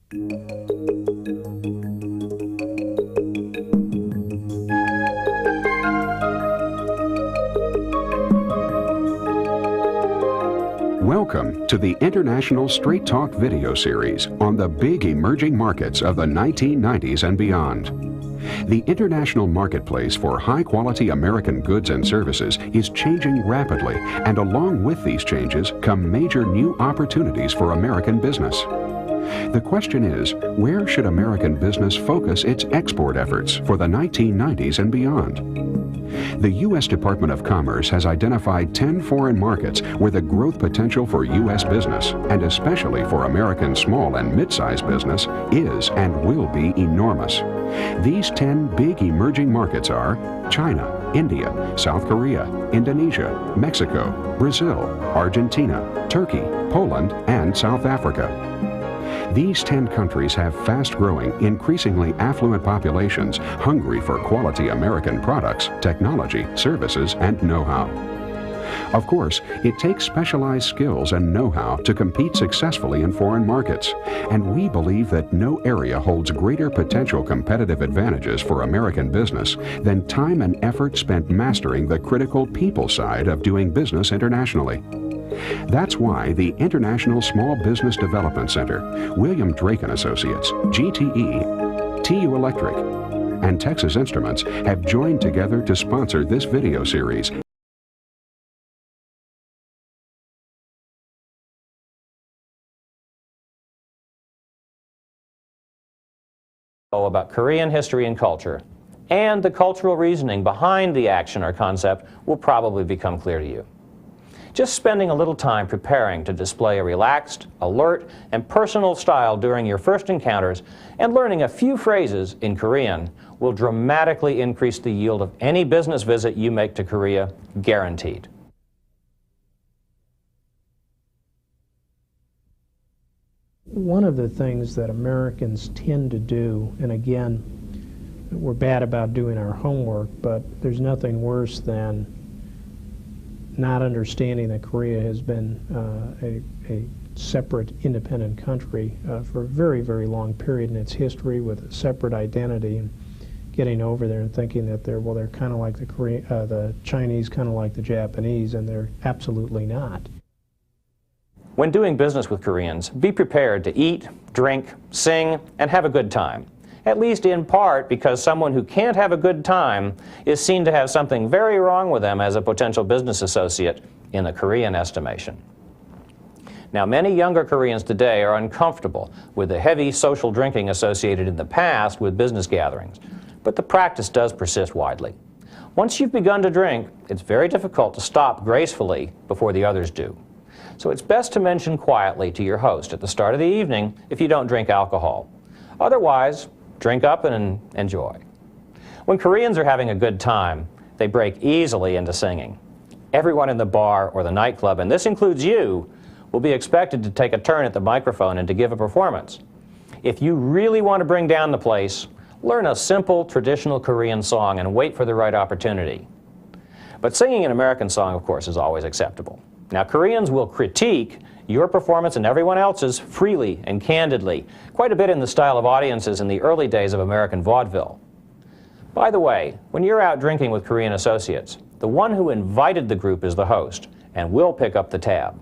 Welcome to the International Straight Talk video series on the big emerging markets of the 1990s and beyond. The international marketplace for high-quality American goods and services is changing rapidly, and along with these changes come major new opportunities for American business. The question is, where should American business focus its export efforts for the 1990s and beyond? The U.S. Department of Commerce has identified 10 foreign markets where the growth potential for U.S. business, and especially for American small and mid-sized business, is and will be enormous. These 10 big emerging markets are China, India, South Korea, Indonesia, Mexico, Brazil, Argentina, Turkey, Poland, and South Africa. These 10 countries have fast-growing, increasingly affluent populations hungry for quality American products, technology, services, and know-how. Of course, it takes specialized skills and know-how to compete successfully in foreign markets, and we believe that no area holds greater potential competitive advantages for American business than time and effort spent mastering the critical people side of doing business internationally. That's why the International Small Business Development Center, William Drake & Associates, GTE, TU Electric, and Texas Instruments have joined together to sponsor this video series. About Korean history and culture, and the cultural reasoning behind the action or concept will probably become clear to you. Just spending a little time preparing to display a relaxed, alert, and personal style during your first encounters and learning a few phrases in Korean will dramatically increase the yield of any business visit you make to Korea, guaranteed. One of the things that Americans tend to do, and again, we're bad about doing our homework, but there's nothing worse than not understanding that Korea has been a separate, independent country for a very, very long period in its history with a separate identity, and getting over there and thinking that they're kind of like the Chinese, kind of like the Japanese, and they're absolutely not. When doing business with Koreans, be prepared to eat, drink, sing, and have a good time. At least in part because someone who can't have a good time is seen to have something very wrong with them as a potential business associate in the Korean estimation. Now, many younger Koreans today are uncomfortable with the heavy social drinking associated in the past with business gatherings, but the practice does persist widely. Once you've begun to drink, it's very difficult to stop gracefully before the others do. So it's best to mention quietly to your host at the start of the evening if you don't drink alcohol. Otherwise, drink up and enjoy. When Koreans are having a good time, they break easily into singing. Everyone in the bar or the nightclub, and this includes you, will be expected to take a turn at the microphone and to give a performance. If you really want to bring down the place, learn a simple traditional Korean song and wait for the right opportunity. But singing an American song, of course, is always acceptable. Now, Koreans will critique your performance and everyone else's freely and candidly, quite a bit in the style of audiences in the early days of American vaudeville. By the way, when you're out drinking with Korean associates, the one who invited the group is the host and will pick up the tab.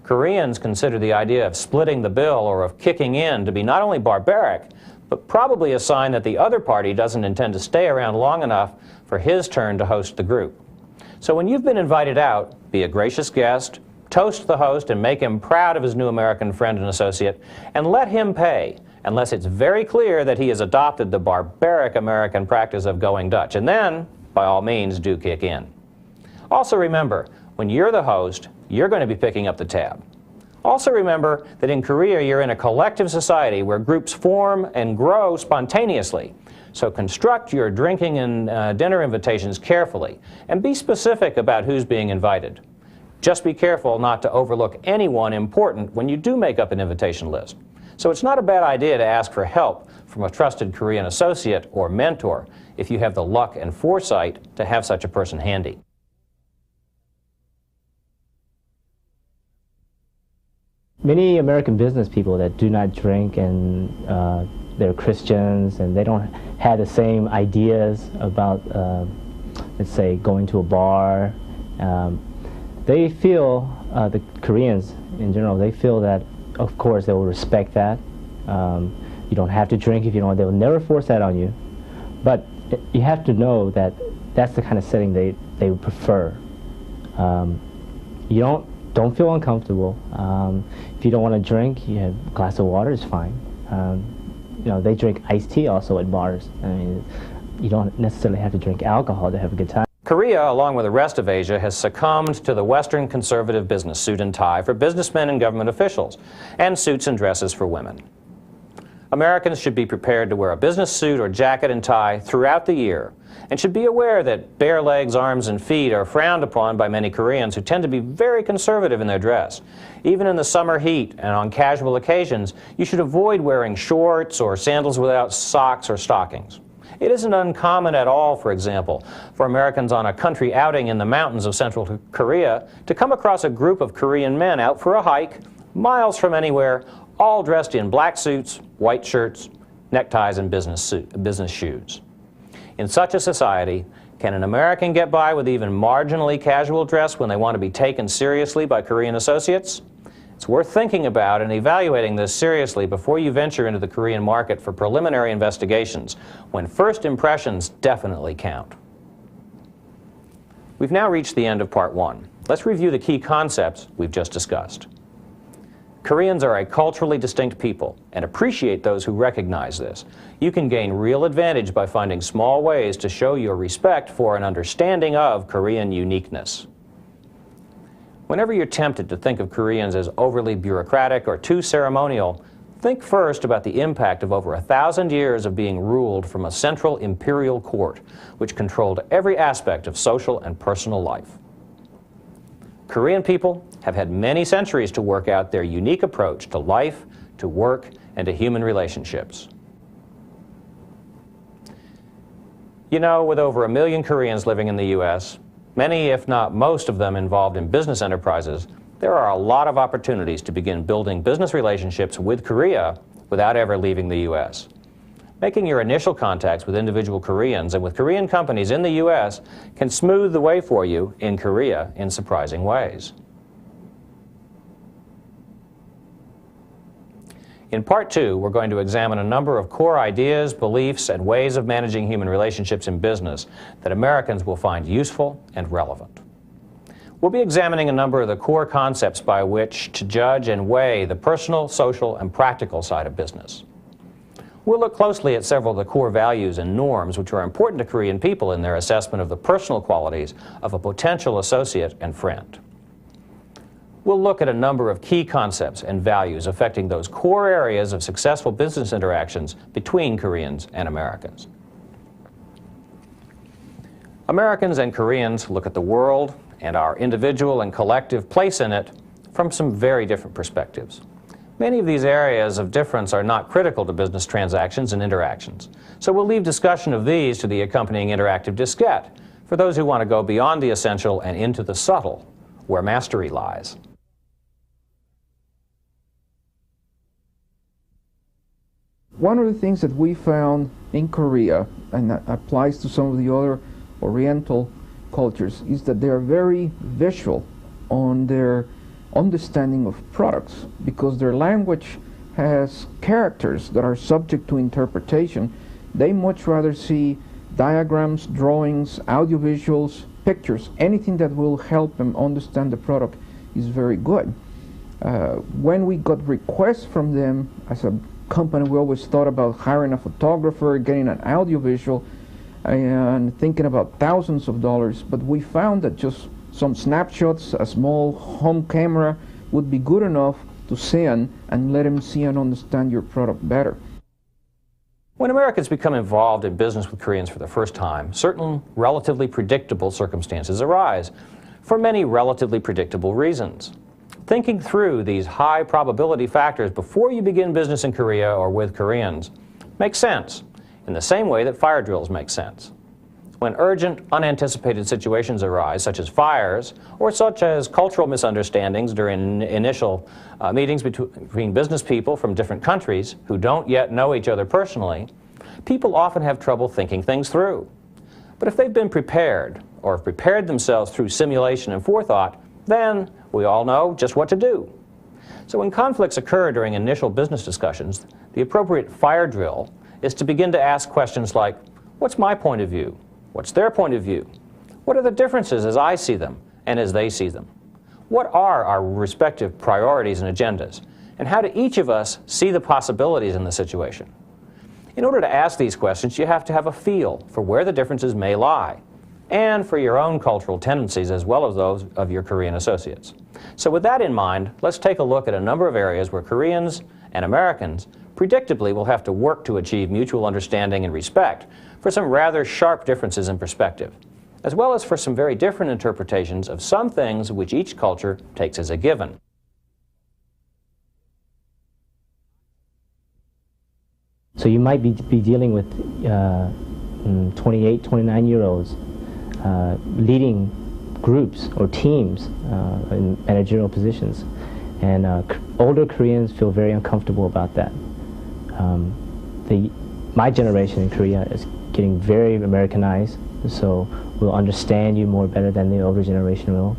Koreans consider the idea of splitting the bill or of kicking in to be not only barbaric, but probably a sign that the other party doesn't intend to stay around long enough for his turn to host the group. So when you've been invited out, be a gracious guest, toast the host and make him proud of his new American friend and associate, and let him pay, unless it's very clear that he has adopted the barbaric American practice of going Dutch. And then, by all means, do kick in. Also remember, when you're the host, you're going to be picking up the tab. Also remember that in Korea, you're in a collective society where groups form and grow spontaneously. So construct your drinking and dinner invitations carefully, and be specific about who's being invited. Just be careful not to overlook anyone important when you do make up an invitation list. So it's not a bad idea to ask for help from a trusted Korean associate or mentor if you have the luck and foresight to have such a person handy. many American business people that do not drink, and they're Christians, and they don't have the same ideas about, let's say, going to a bar. They feel, the Koreans in general, they feel that, of course, they will respect that. You don't have to drink if you don't. They will never force that on you. But you have to know that that's the kind of setting they would prefer. You don't feel uncomfortable. If you don't want to drink, you have a glass of water is fine. You know, they drink iced tea also at bars. I mean, you don't necessarily have to drink alcohol to have a good time. Korea, along with the rest of Asia, has succumbed to the Western conservative business suit and tie for businessmen and government officials, and suits and dresses for women. Americans should be prepared to wear a business suit or jacket and tie throughout the year, and should be aware that bare legs, arms, and feet are frowned upon by many Koreans who tend to be very conservative in their dress. Even in the summer heat and on casual occasions, you should avoid wearing shorts or sandals without socks or stockings. It isn't uncommon at all, for example, for Americans on a country outing in the mountains of Central Korea to come across a group of Korean men out for a hike, miles from anywhere, all dressed in black suits, white shirts, neckties, and business shoes. In such a society, can an American get by with even marginally casual dress when they want to be taken seriously by Korean associates? It's worth thinking about and evaluating this seriously before you venture into the Korean market for preliminary investigations, when first impressions definitely count. We've now reached the end of part one. Let's review the key concepts we've just discussed. Koreans are a culturally distinct people and appreciate those who recognize this. You can gain real advantage by finding small ways to show your respect for and understanding of Korean uniqueness. Whenever you're tempted to think of Koreans as overly bureaucratic or too ceremonial, think first about the impact of over 1,000 years of being ruled from a central imperial court, which controlled every aspect of social and personal life. Korean people have had many centuries to work out their unique approach to life, to work, and to human relationships. You know, with over 1 million Koreans living in the U.S., many, if not most of them, involved in business enterprises, there are a lot of opportunities to begin building business relationships with Korea without ever leaving the U.S. Making your initial contacts with individual Koreans and with Korean companies in the U.S. can smooth the way for you in Korea in surprising ways. In part two, we're going to examine a number of core ideas, beliefs, and ways of managing human relationships in business that Americans will find useful and relevant. We'll be examining a number of the core concepts by which to judge and weigh the personal, social, and practical side of business. We'll look closely at several of the core values and norms which are important to Korean people in their assessment of the personal qualities of a potential associate and friend. We'll look at a number of key concepts and values affecting those core areas of successful business interactions between Koreans and Americans. Americans and Koreans look at the world and our individual and collective place in it from some very different perspectives. Many of these areas of difference are not critical to business transactions and interactions, so we'll leave discussion of these to the accompanying interactive diskette for those who want to go beyond the essential and into the subtle, where mastery lies. One of the things that we found in Korea, and that applies to some of the other Oriental cultures, is that they are very visual on their understanding of products, because their language has characters that are subject to interpretation. They much rather see diagrams, drawings, audiovisuals, pictures. Anything that will help them understand the product is very good. When we got requests from them as a company, we always thought about hiring a photographer, getting an audiovisual, and thinking about thousands of dollars, but we found that just some snapshots, a small home camera would be good enough to send and let them see and understand your product better. When Americans become involved in business with Koreans for the first time, certain relatively predictable circumstances arise for many relatively predictable reasons. Thinking through these high probability factors before you begin business in Korea or with Koreans makes sense, in the same way that fire drills make sense. When urgent, unanticipated situations arise, such as fires, or such as cultural misunderstandings during initial meetings between business people from different countries who don't yet know each other personally, people often have trouble thinking things through. But if they've been prepared, or have prepared themselves through simulation and forethought, then we all know just what to do. So when conflicts occur during initial business discussions, the appropriate fire drill is to begin to ask questions like, what's my point of view? What's their point of view? What are the differences as I see them and as they see them? What are our respective priorities and agendas? And how do each of us see the possibilities in the situation? In order to ask these questions, you have to have a feel for where the differences may lie, and for your own cultural tendencies as well as those of your Korean associates. So with that in mind, let's take a look at a number of areas where Koreans and Americans predictably will have to work to achieve mutual understanding and respect for some rather sharp differences in perspective, as well as for some very different interpretations of some things which each culture takes as a given. So you might be dealing with 28, 29-year-olds leading groups or teams in managerial positions. And older Koreans feel very uncomfortable about that. My generation in Korea is getting very Americanized, so we'll understand you more better than the older generation will.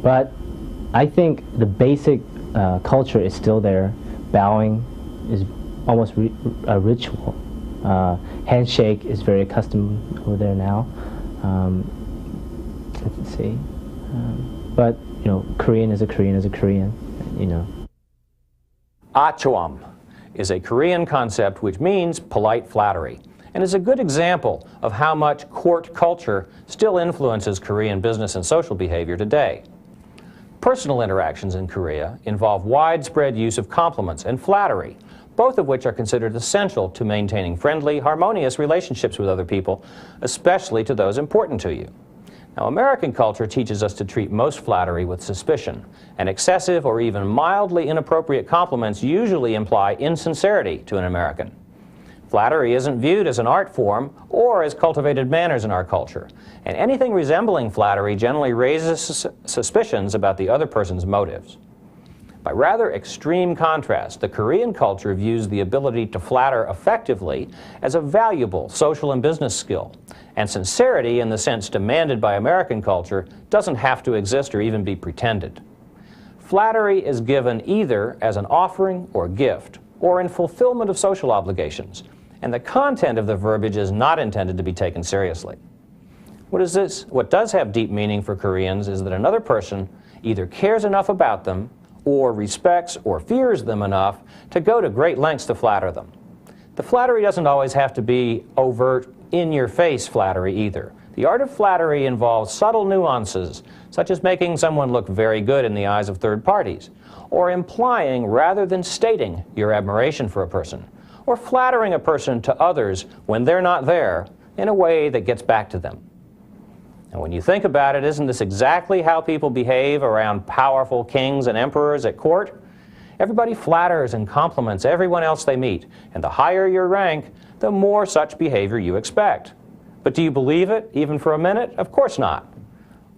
But I think the basic culture is still there. Bowing is almost a ritual. Handshake is very accustomed over there now. Let's see. But, you know, Korean is a Korean is a Korean, you know. Achoam is a Korean concept which means polite flattery, and is a good example of how much court culture still influences Korean business and social behavior today. Personal interactions in Korea involve widespread use of compliments and flattery, both of which are considered essential to maintaining friendly, harmonious relationships with other people, especially to those important to you. Now, American culture teaches us to treat most flattery with suspicion, and excessive or even mildly inappropriate compliments usually imply insincerity to an American. Flattery isn't viewed as an art form or as cultivated manners in our culture, and anything resembling flattery generally raises suspicions about the other person's motives. By rather extreme contrast, the Korean culture views the ability to flatter effectively as a valuable social and business skill, and sincerity in the sense demanded by American culture doesn't have to exist or even be pretended. Flattery is given either as an offering or gift, or in fulfillment of social obligations, and the content of the verbiage is not intended to be taken seriously. What does have deep meaning for Koreans is that another person either cares enough about them, or respects or fears them enough to go to great lengths to flatter them. The flattery doesn't always have to be overt, in-your-face flattery either. The art of flattery involves subtle nuances, such as making someone look very good in the eyes of third parties, or implying rather than stating your admiration for a person, or flattering a person to others when they're not there in a way that gets back to them. And when you think about it, isn't this exactly how people behave around powerful kings and emperors at court? Everybody flatters and compliments everyone else they meet, and the higher your rank, the more such behavior you expect. But do you believe it, even for a minute? Of course not.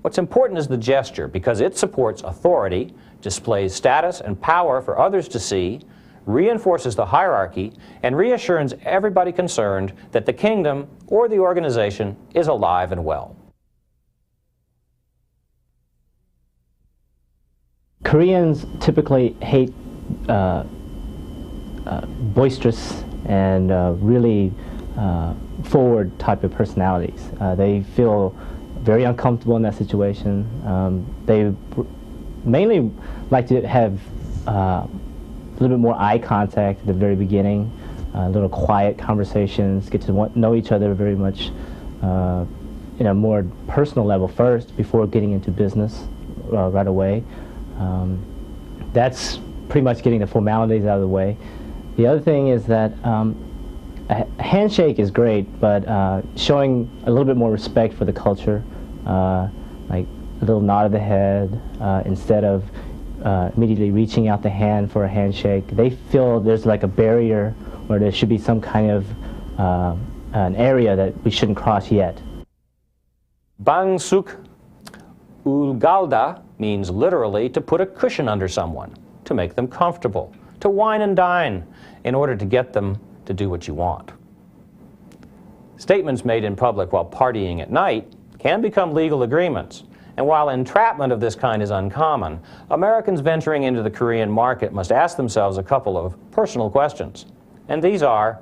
What's important is the gesture, because it supports authority, displays status and power for others to see, reinforces the hierarchy, and reassures everybody concerned that the kingdom or the organization is alive and well. Koreans typically hate boisterous and really forward type of personalities. They feel very uncomfortable in that situation. They mainly like to have a little bit more eye contact at the very beginning, little quiet conversations, get to know each other very much in a more personal level first before getting into business right away. That's pretty much getting the formalities out of the way. The other thing is that a handshake is great, but showing a little bit more respect for the culture, like a little nod of the head instead of immediately reaching out the hand for a handshake. They feel there's like a barrier, or there should be some kind of an area that we shouldn't cross yet. Bangsuk ulgalda means literally to put a cushion under someone, to make them comfortable, to wine and dine in order to get them to do what you want. Statements made in public while partying at night can become legal agreements. And while entrapment of this kind is uncommon, Americans venturing into the Korean market must ask themselves a couple of personal questions. And these are,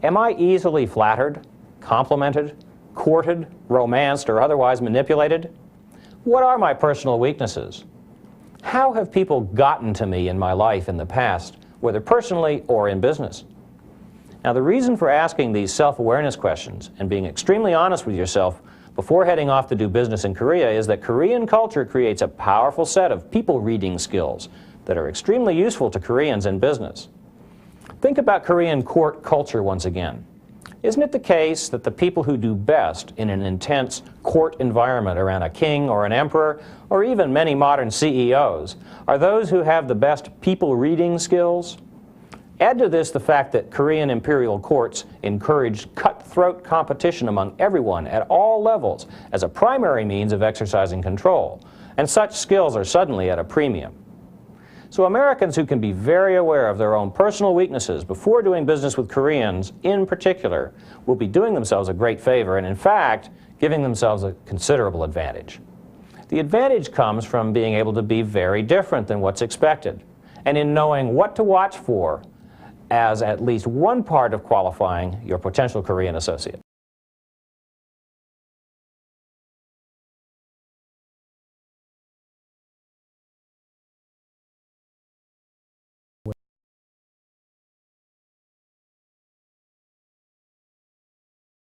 am I easily flattered, complimented, courted, romanced, or otherwise manipulated? What are my personal weaknesses? How have people gotten to me in my life in the past, whether personally or in business? Now, the reason for asking these self-awareness questions and being extremely honest with yourself before heading off to do business in Korea is that Korean culture creates a powerful set of people-reading skills that are extremely useful to Koreans in business. Think about Korean court culture once again. Isn't it the case that the people who do best in an intense court environment around a king or an emperor, or even many modern CEOs, are those who have the best people-reading skills? Add to this the fact that Korean imperial courts encouraged cutthroat competition among everyone at all levels as a primary means of exercising control, and such skills are suddenly at a premium. So Americans who can be very aware of their own personal weaknesses before doing business with Koreans in particular will be doing themselves a great favor and in fact giving themselves a considerable advantage. The advantage comes from being able to be very different than what's expected and in knowing what to watch for as at least one part of qualifying your potential Korean associate.